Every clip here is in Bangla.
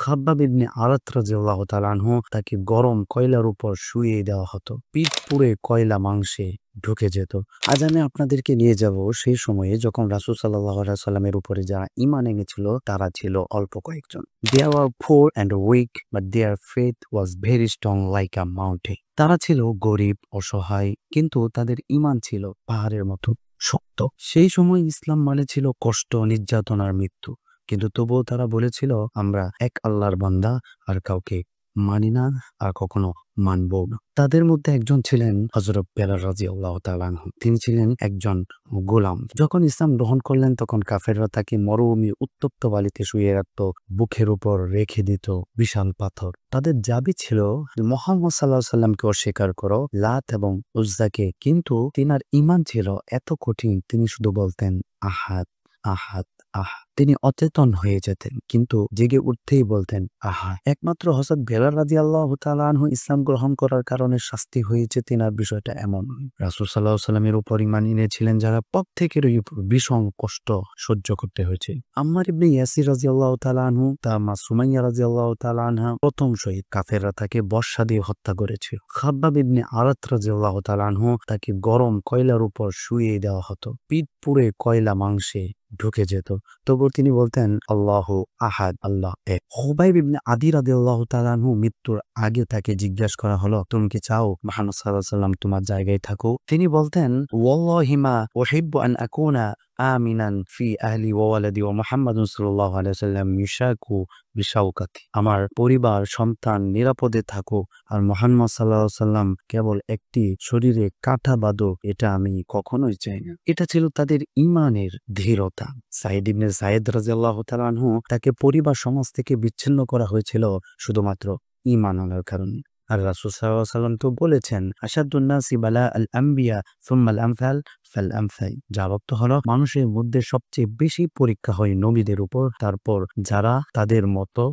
খাব্বাব ইবনে আরাত রাদিয়াল্লাহু তাআলা আনহু তাকে গরম কয়লার উপর শুইয়ে দেওয়া হতো। পিঠ পুড়ে কয়লা মাংসে ঢুকে যেত। আজ আমি আপনাদেরকে নিয়ে যাব সেই সময়ে যখন রাসূল সাল্লাল্লাহু আলাইহি সাল্লামের উপরে যারা ঈমান এনেছিল তারা ছিল অল্প কয়েকজন। They were poor and weak, but their faith was very strong like a mountain. তারা ছিল গরিব, অসহায়, কিন্তু তাদের ঈমান ছিল পাহাড়ের মতো শক্ত। সেই সময় ইসলাম মানে ছিল কষ্ট, নির্যাতন আর মৃত্যু। কিন্তু তবুও তারা বলেছিল, আমরা এক আল্লাহর বান্দা, আর কাউকে মানি না, আর কখনো মানবও না। তাদের মধ্যে একজন ছিলেন হযরত বেলাল রাদিয়াল্লাহু তাআলা আনহু। তিনি ছিলেন একজন গোলাম। যখন ইসলাম গ্রহণ করলেন তখন কাফেররা তাকে মরুভূমির উত্তপ্ত বালিতে শুইয়ে রাখত, বুকের উপর রেখে দিত বিশাল পাথর। তাদের দাবি ছিল মুহাম্মদ সাল্লাল্লাহু আলাইহি সাল্লামকে অস্বীকার করো, লাত এবং উজ্জাকে। কিন্তু তিনার ঈমান ছিল এত কঠিন, তিনি শুধু বলতেন আহাদ আহাদ আহাদ। তিনি অচেতন হয়ে যেতেন, কিন্তু জেগে উঠতেই বলতেন আহাদ। একমাত্র হযরত বেলাল রাদিয়াল্লাহু তাআলা আনহু ইসলাম গ্রহণ করার কারণে শাস্তি হয়েছে তিনার বিষয়টা এমন। রাসূল সাল্লাল্লাহু আলাইহি সাল্লামের উপর ঈমান এনেছিলেন যারা, প্রত্যেকেরই ভীষণ কষ্ট সহ্য করতে হয়েছে। আম্মার ইবনে ইয়াসির রাদিয়াল্লাহু তাআলা আনহু, তার মা সুমাইয়া রাদিয়াল্লাহু তাআলা আনহা প্রথম শহীদ। কাফেররা তাকে বর্শা দিয়ে হত্যা করেছে। খাব্বাব ইবনে আরাত রাদিয়াল্লাহু তাআলা আনহু তাকে গরম কয়লার উপর শুইয়ে দেওয়া হতো। পিঠ পুড়ে কয়লা মাংসে ঢুকে যেত। তবুও তিনি বলতেন আল্লাহু আহাদ, আল্লাহ এক। খুবাইব ইবনে আদি রাদিয়াল্লাহু তাআলা আনহু মৃত্যুর আগে তাকে জিজ্ঞাসা করা হলো, তুমি কি চাও মুহাম্মদ সাল্লাল্লাহু আলাইহি সাল্লাম তোমার জায়গায় থাকুক? তিনি বলতেন, ওয়াল্লাহি মা উহিব্বু আন আকুনা আমিনান ফি আহলি ওয়া ওয়ালাদি ওয়া মুহাম্মাদুন সাল্লাল্লাহু আলাইহি ওয়াসাল্লাম ইউশাকু বিশাওকাতি। আমার পরিবার সন্তান নিরাপদে থাকুক, আর মুহাম্মদ সাল্লাল্লাহু আলাইহি ওয়াসাল্লাম কেবল একটি শরীরে কাঁটা বাঁধুক, এটা আমি কখনোই চাই না। এটা ছিল তাদের ঈমানের দৃঢ়তা। সাঈদ ইবনে যায়েদ রাদিয়াল্লাহু তাআলা আনহু, তাকে পরিবার সমাজ থেকে বিচ্ছিন্ন করা হয়েছিল শুধুমাত্র ঈমান আনার কারণে। আর রাসূল সাল্লাল্লাহু আলাইহি ওয়াসাল্লাম তো বলেছেন, আশাদ্দুন নাসি বালা আল আম্বিয়া সুম্মা আল আমসাল ফাল আমসাল। যার অর্থ হলো, মানুষের মধ্যে সবচেয়ে বেশি পরীক্ষা হয় নবীদের উপর, তারপর যারা তাদের মতো,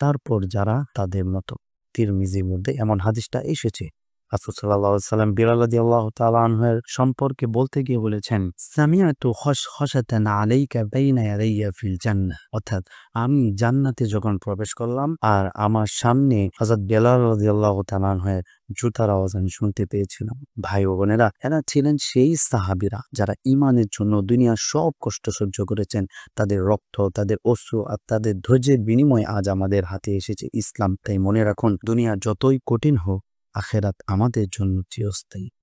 তারপর যারা তাদের মতো। তিরমিজির মধ্যে এমন হাদিসটা এসেছে। রাসূল সাল্লাল্লাহু আলাইহি ওয়াসাল্লাম বিলাল রাদিয়াল্লাহু তাআলা আনহুর সম্পর্কে বলতে গিয়ে বলেছেন, সামিআতু খশখশাতান আলাইকা বাইনা ইয়াদাইয়া ফিল জান্নাহ। অর্থাৎ আমি জান্নাতে যখন প্রবেশ করলাম আর আমার সামনে হযরত বিলাল রাদিয়াল্লাহু তাআলা আনহুর জুতার আওয়াজ আমি শুনতে পেয়েছিলাম। ভাই ও বোনেরা, এরা ছিলেন সেই সাহাবীরা যারা ঈমানের জন্য দুনিয়ার সব কষ্ট সহ্য করেছেন। তাদের রক্ত, তাদের অশ্রু আর তাদের ধৈর্যের বিনিময়ে আজ আমাদের হাতে এসেছে ইসলাম। তাই মনে রাখুন, দুনিয়া যতই কঠিন হোক, আখেরাত আমাদের জন্য চিরস্থায়ী।